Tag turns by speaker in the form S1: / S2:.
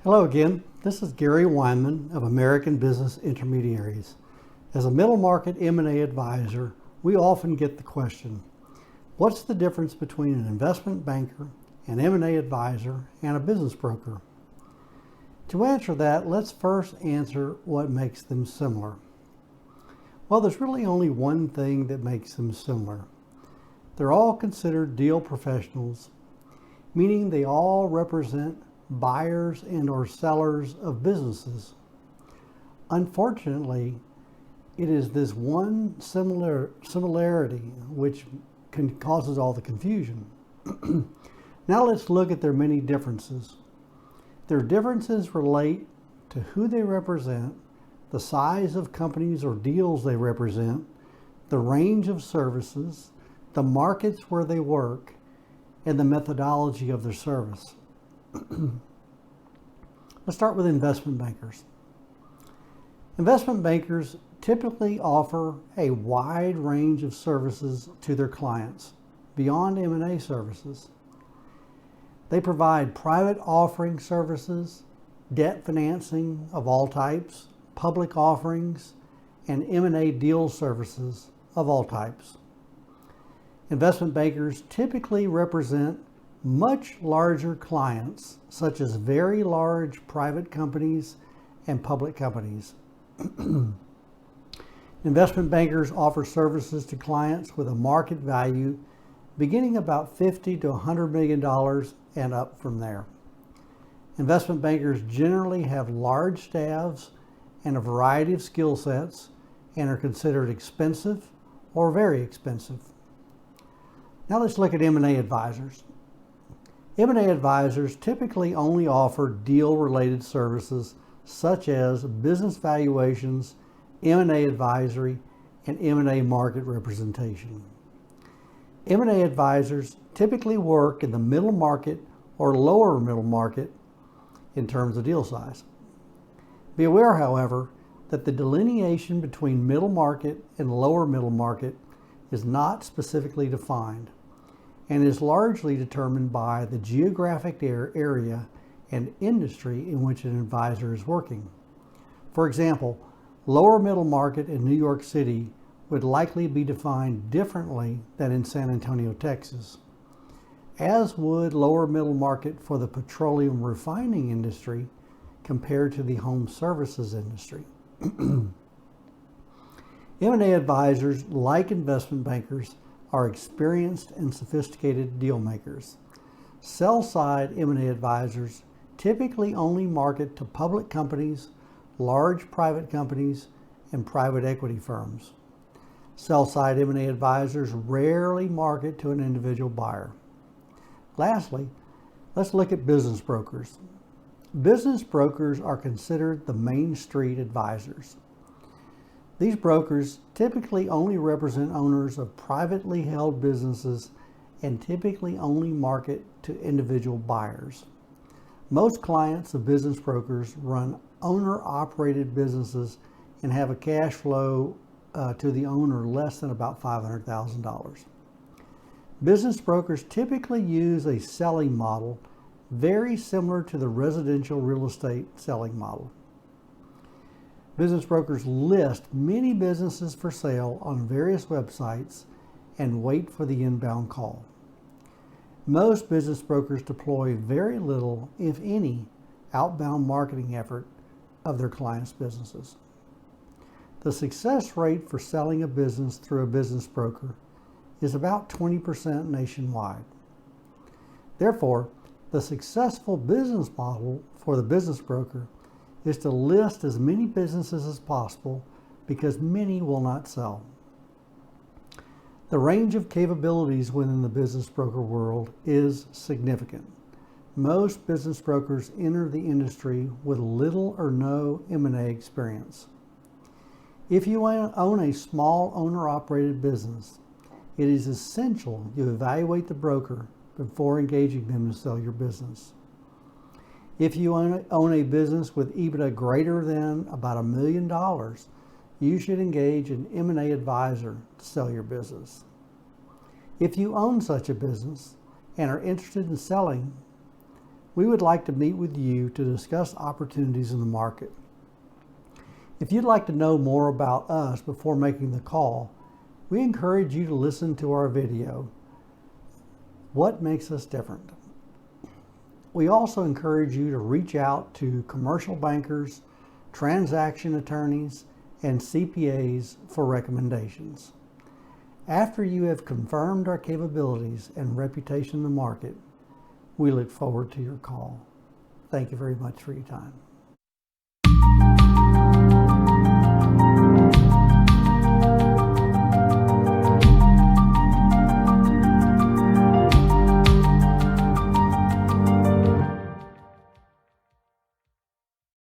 S1: Hello again, this is Gary Weinman of American Business Intermediaries. As a middle market M&A advisor, we often get the question, what's the difference between an investment banker, an M&A advisor, and a business broker? To answer that, let's first answer what makes them similar. Well, there's really only one thing that makes them similar. They're all considered deal professionals, meaning they all represent buyers and or sellers of businesses. Unfortunately, it is this one similarity which causes all the confusion. Now let's look at their many differences. Their differences relate to who they represent, the size of companies or deals they represent, the range of services, the markets where they work, and the methodology of their service. Let's start with investment bankers. Investment bankers typically offer a wide range of services to their clients beyond M&A services. They provide private offering services, debt financing of all types, public offerings, and M&A deal services of all types. Investment bankers typically represent much larger clients, such as very large private companies and public companies. Investment bankers offer services to clients with a market value beginning about $50 to $100 million and up from there. Investment bankers generally have large staffs and a variety of skill sets and are considered expensive or very expensive. Now let's look at M&A advisors. M&A advisors typically only offer deal-related services such as business valuations, M&A advisory, and M&A market representation. M&A advisors typically work in the middle market or lower middle market in terms of deal size. Be aware, however, that the delineation between middle market and lower middle market is not specifically defined and is largely determined by the geographic area and industry in which an advisor is working. For example, lower middle market in New York City would likely be defined differently than in San Antonio, Texas, as would lower middle market for the petroleum refining industry compared to the home services industry. M&A advisors, like investment bankers, are experienced and sophisticated deal makers. Sell-side M&A advisors typically only market to public companies, large private companies, and private equity firms. Sell-side M&A advisors rarely market to an individual buyer. Lastly, let's look at business brokers. Business brokers are considered the Main Street advisors. These brokers typically only represent owners of privately held businesses and typically only market to individual buyers. Most clients of business brokers run owner-operated businesses and have a cash flow to the owner less than about $500,000. Business brokers typically use a selling model very similar to the residential real estate selling model. Business brokers list many businesses for sale on various websites and wait for the inbound call. Most business brokers deploy very little, if any, outbound marketing effort of their clients' businesses. The success rate for selling a business through a business broker is about 20% nationwide. Therefore, the successful business model for the business broker is to list as many businesses as possible because many will not sell. The range of capabilities within the business broker world is significant. Most business brokers enter the industry with little or no M&A experience. If you own a small owner-operated business, it is essential you evaluate the broker before engaging them to sell your business. If you own a business with EBITDA greater than about $1 million, you should engage an M&A advisor to sell your business. If you own such a business and are interested in selling, We would like to meet with you to discuss opportunities in the market. If you'd like to know more about us before making the call, we encourage you to listen to our video, What Makes Us Different? We also encourage you to reach out to commercial bankers, transaction attorneys, and CPAs for recommendations. After you have confirmed our capabilities and reputation in the market, we look forward to your call. Thank you very much for your time.